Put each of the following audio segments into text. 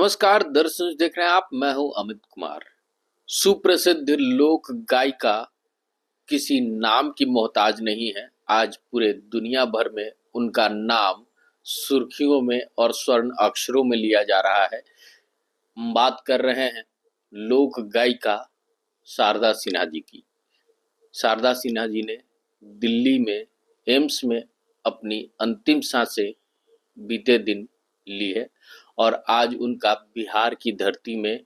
नमस्कार दर्शक, देख रहे हैं आप। मैं हूं अमित कुमार। सुप्रसिद्ध लोक गायिका किसी नाम की मोहताज नहीं है। आज पूरे दुनिया भर में उनका नाम सुर्खियों में और स्वर्ण अक्षरों में लिया जा रहा है। हम बात कर रहे हैं लोक गायिका शारदा सिन्हा जी की। शारदा सिन्हा जी ने दिल्ली में एम्स में अपनी अंतिम सांसें बीते दिन ली है और आज उनका बिहार की धरती में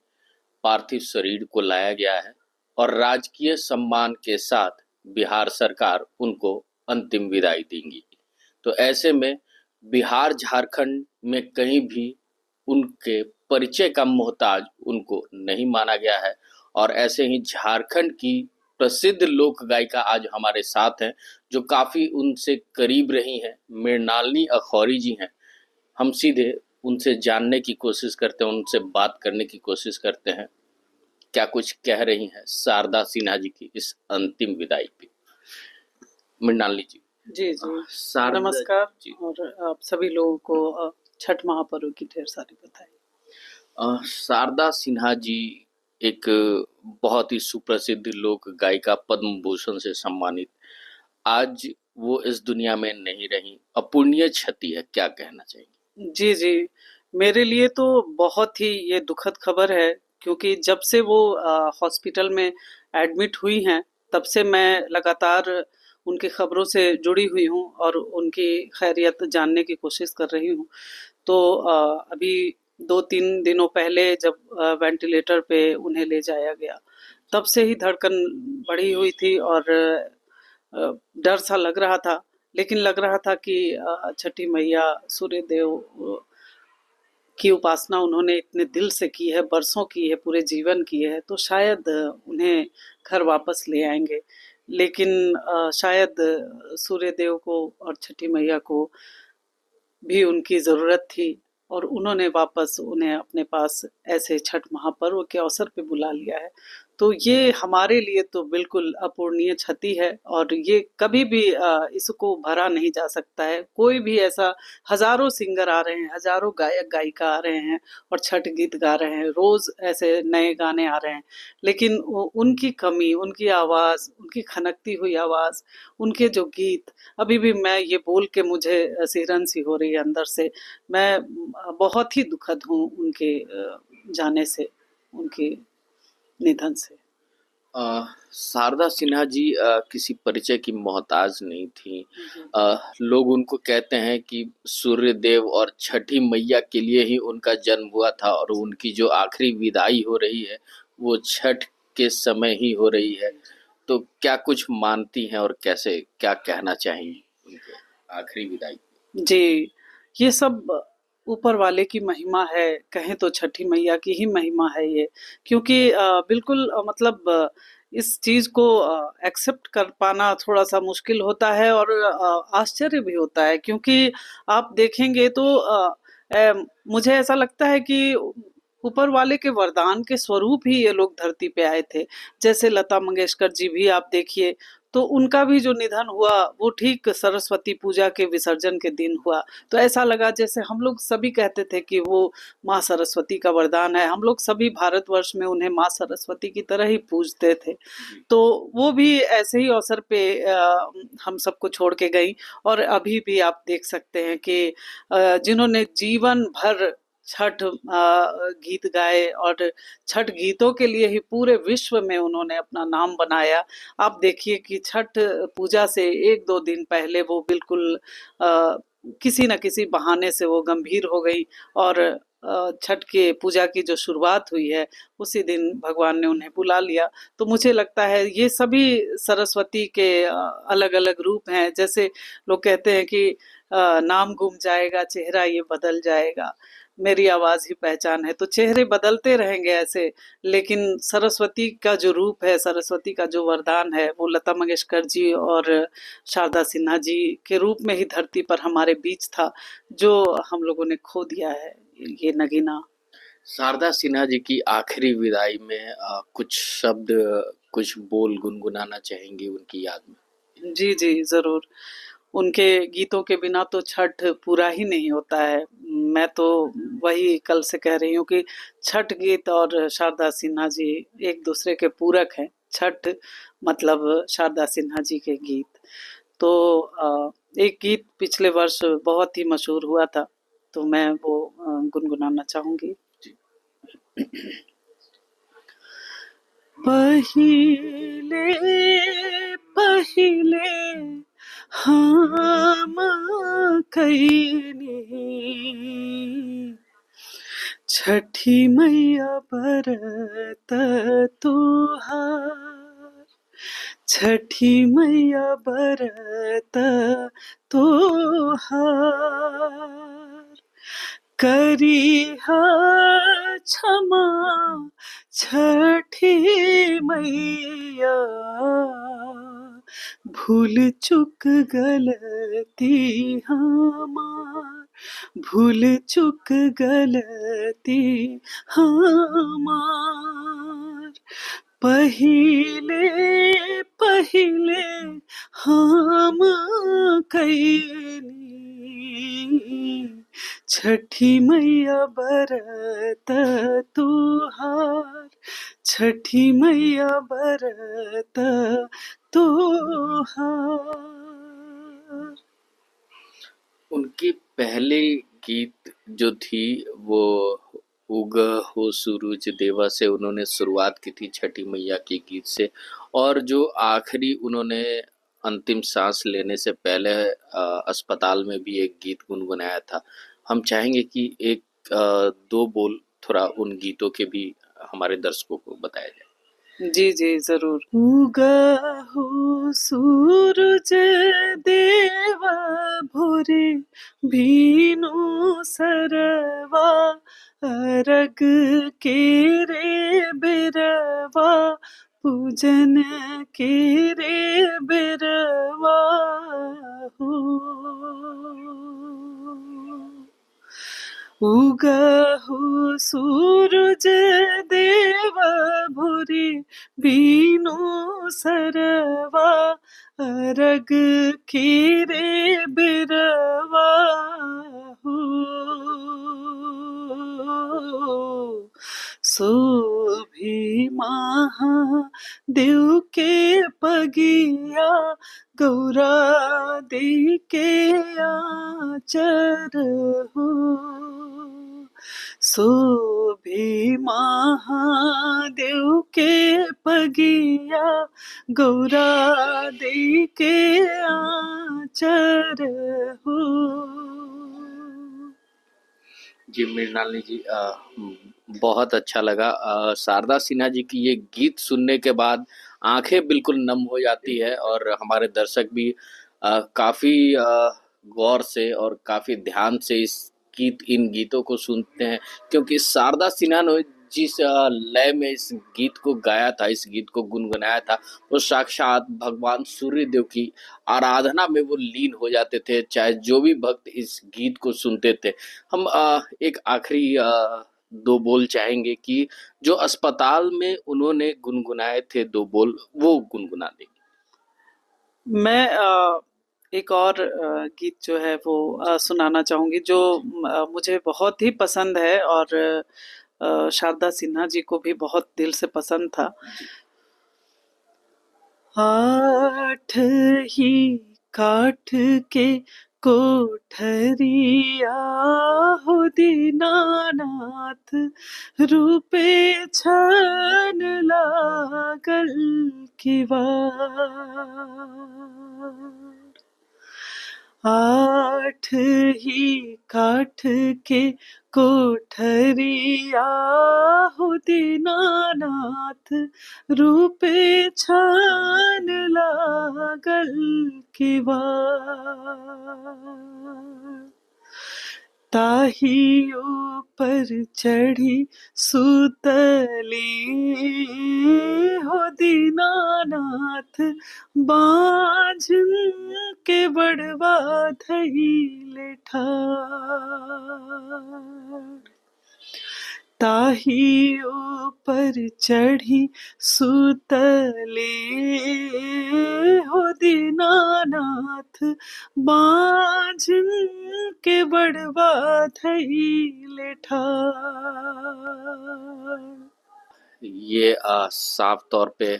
पार्थिव शरीर को लाया गया है और राजकीय सम्मान के साथ बिहार सरकार उनको अंतिम विदाई देंगी। तो ऐसे में बिहार झारखंड में कहीं भी उनके परिचय का मोहताज उनको नहीं माना गया है। और ऐसे ही झारखंड की प्रसिद्ध लोक गायिका आज हमारे साथ हैं, जो काफ़ी उनसे करीब रही हैं। मृणालिनी अखौरी जी हैं। हम सीधे उनसे जानने की कोशिश करते हैं, उनसे बात करने की कोशिश करते हैं, क्या कुछ कह रही हैं शारदा सिन्हा जी की इस अंतिम विदाई पे। मृणालिनी जी। जी जी शारदा नमस्कार जी। और आप सभी लोगों को छठ महापर्व की ढेर सारी बधाई। शारदा सिन्हा जी एक बहुत ही सुप्रसिद्ध लोक गायिका, पद्म भूषण से सम्मानित। आज वो इस दुनिया में नहीं रही, अपूर्णीय क्षति है, क्या कहना चाहिए? जी जी मेरे लिए तो बहुत ही ये दुखद खबर है, क्योंकि जब से वो हॉस्पिटल में एडमिट हुई हैं तब से मैं लगातार उनकी खबरों से जुड़ी हुई हूँ और उनकी खैरियत जानने की कोशिश कर रही हूँ। तो अभी 2-3 दिनों पहले जब वेंटिलेटर पे उन्हें ले जाया गया, तब से ही धड़कन बढ़ी हुई थी और डर सा लग रहा था। लेकिन लग रहा था कि छठी मैया सूर्य देव की उपासना उन्होंने इतने दिल से की है, बरसों की है, पूरे जीवन की है, तो शायद उन्हें घर वापस ले आएंगे। लेकिन शायद सूर्य देव को और छठी मैया को भी उनकी ज़रूरत थी और उन्होंने वापस उन्हें अपने पास ऐसे छठ महापर्व के अवसर पे बुला लिया है। तो ये हमारे लिए तो बिल्कुल अपूर्णीय क्षति है और ये कभी भी इसको भरा नहीं जा सकता है। कोई भी ऐसा, हज़ारों सिंगर आ रहे हैं, हज़ारों गायक-गायिका आ रहे हैं और छठ गीत गा रहे हैं, रोज़ ऐसे नए गाने आ रहे हैं। लेकिन उनकी कमी, उनकी आवाज़, उनकी खनकती हुई आवाज़, उनके जो गीत, अभी भी मैं ये बोल के मुझे सिहरन सी हो रही है अंदर से। मैं बहुत ही दुखद हूँ उनके जाने से, उनके निधन से। शारदा सिन्हा जी किसी परिचय की मोहताज नहीं थी। जी। लोग उनको कहते हैं कि सूर्य देव और छठी मैया के लिए ही उनका जन्म हुआ था और उनकी जो आखिरी विदाई हो रही है वो छठ के समय ही हो रही है। तो क्या कुछ मानती हैं और कैसे, क्या कहना चाहेंगी उनके आखिरी विदाई? जी, ये सब ऊपर वाले की महिमा है, कहें तो छठी मैया की ही महिमा है ये। क्योंकि बिल्कुल मतलब इस चीज़ को एक्सेप्ट कर पाना थोड़ा-सा मुश्किल होता है और आश्चर्य भी होता है, क्योंकि आप देखेंगे तो मुझे ऐसा लगता है कि ऊपर वाले के वरदान के स्वरूप ही ये लोग धरती पे आए थे। जैसे लता मंगेशकर जी भी आप देखिए, तो उनका भी जो निधन हुआ वो ठीक सरस्वती पूजा के विसर्जन के दिन हुआ। तो ऐसा लगा जैसे हम लोग सभी कहते थे कि वो माँ सरस्वती का वरदान है। हम लोग सभी भारतवर्ष में उन्हें माँ सरस्वती की तरह ही पूजते थे। तो वो भी ऐसे ही अवसर पे हम सबको छोड़ के गईं और अभी भी आप देख सकते हैं कि जिन्होंने जीवन भर छठ गीत गाए और छठ गीतों के लिए ही पूरे विश्व में उन्होंने अपना नाम बनाया। आप देखिए कि छठ पूजा से 1-2 दिन पहले वो बिल्कुल किसी न किसी बहाने से वो गंभीर हो गई और छठ के पूजा की जो शुरुआत हुई है, उसी दिन भगवान ने उन्हें बुला लिया। तो मुझे लगता है ये सभी सरस्वती के अलग-अलग रूप हैं। जैसे लोग कहते हैं कि नाम गुम जाएगा, चेहरा ये बदल जाएगा, मेरी आवाज़ ही पहचान है। तो चेहरे बदलते रहेंगे ऐसे, लेकिन सरस्वती का जो रूप है, सरस्वती का जो वरदान है, वो लता मंगेशकर जी और शारदा सिन्हा जी के रूप में ही धरती पर हमारे बीच था, जो हम लोगों ने खो दिया है, ये नगीना। शारदा सिन्हा जी की आखिरी विदाई में कुछ शब्द, कुछ बोल गुनगुनाना चाहेंगी उनकी याद में? जी, जी, ज़रूर। उनके गीतों के बिना तो छठ पूरा ही नहीं होता है। मैं तो वही कल से कह रही हूँ कि छठ गीत और शारदा सिन्हा जी एक दूसरे के पूरक हैं। छठ मतलब शारदा सिन्हा जी के गीत। तो एक गीत पिछले वर्ष बहुत ही मशहूर हुआ था, तो मैं वो गुनगुनाना चाहूँगी। पहिले पहिले हम कईनी छठी मैया बरत तुहार, छठी मैया बरत तुहार, करिहा क्षमा छठी मैया, भूल चुक गलती हमार, भूल चुक गलती हमार, पहिले पहिले हम कईनी छठी मैया बरत तुहार, छठी मैया बरत तुहार। उनकी पहले गीत जो थी वो उग हो सूरज देवा से उन्होंने शुरुआत की थी, छठी मैया के गीत से। और जो आखिरी उन्होंने अंतिम सांस लेने से पहले अस्पताल में भी एक गीत गुनगुनाया था। हम चाहेंगे कि एक दो बोल थोड़ा उन गीतों के भी हमारे दर्शकों को बताया जाए। जी जी जरूर। उगा हो सूरज देवा भोरे भीनु सरवा, अरग के रे बिरवा, पूजन के रे बिरवा हो। उगहु सूरज देव भोरे बीनु सरवा, अरग खीरे बिरवा हो। शोभी महादेव के पगिया, गौरा दी के आचर हो। शोभी महादेव के पगिया, गौरा दी के आचर हो। जी मृणालिनी जी, बहुत अच्छा लगा। शारदा सिन्हा जी की ये गीत सुनने के बाद आंखें बिल्कुल नम हो जाती है और हमारे दर्शक भी काफी गौर से और काफी ध्यान से इन गीतों को सुनते हैं, क्योंकि शारदा सिन्हा ने जिस लय में इस गीत को गाया था, इस गीत को गुनगुनाया था, वो साक्षात भगवान सूर्य देव की आराधना में वो लीन हो जाते थे, चाहे जो भी भक्त इस गीत को सुनते थे। हम एक आखिरी दो बोल चाहेंगे कि जो अस्पताल में उन्होंने गुनगुनाए थे दो बोल, वो गुनगुना देंगे। मैं एक और गीत जो है वो सुनाना चाहूंगी, जो मुझे बहुत ही पसंद है और शारदा सिन्हा जी को भी बहुत दिल से पसंद था। आठ ही काठ के कोठरिया हो दीनानाथ, रूपे छन लागल किवाड़। आठ ही काठ के कोठरिया हो दीनानाथ, रूपे छान लागल किवाड़। ताही ऊपर चढ़ी सुतली हो दीनानाथ, बाझ के बड़वा धैले ठाड़। ताही पर चढ़ी सुतले हो दीनानाथ बाझिन के बड़वा धैले ठाड़। ये साफ तौर पे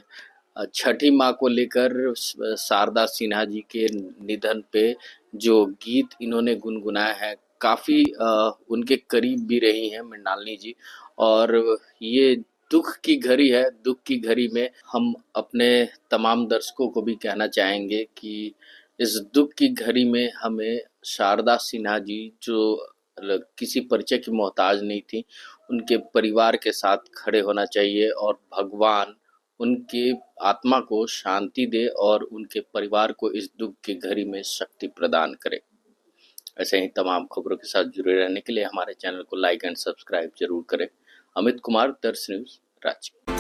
छठी माँ को लेकर शारदा सिन्हा जी के निधन पे जो गीत इन्होंने गुनगुनाया है, काफ़ी उनके करीब भी रही हैं मृणालिनी जी। और ये दुख की घड़ी है, दुख की घड़ी में हम अपने तमाम दर्शकों को भी कहना चाहेंगे कि इस दुख की घड़ी में हमें शारदा सिन्हा जी जो किसी परिचय की मोहताज नहीं थी, उनके परिवार के साथ खड़े होना चाहिए और भगवान उनके आत्मा को शांति दे और उनके परिवार को इस दुख की घड़ी में शक्ति प्रदान करे। ऐसे ही तमाम खबरों के साथ जुड़े रहने के लिए हमारे चैनल को लाइक एंड सब्सक्राइब जरूर करें। अमित कुमार, दर्श न्यूज, रांची।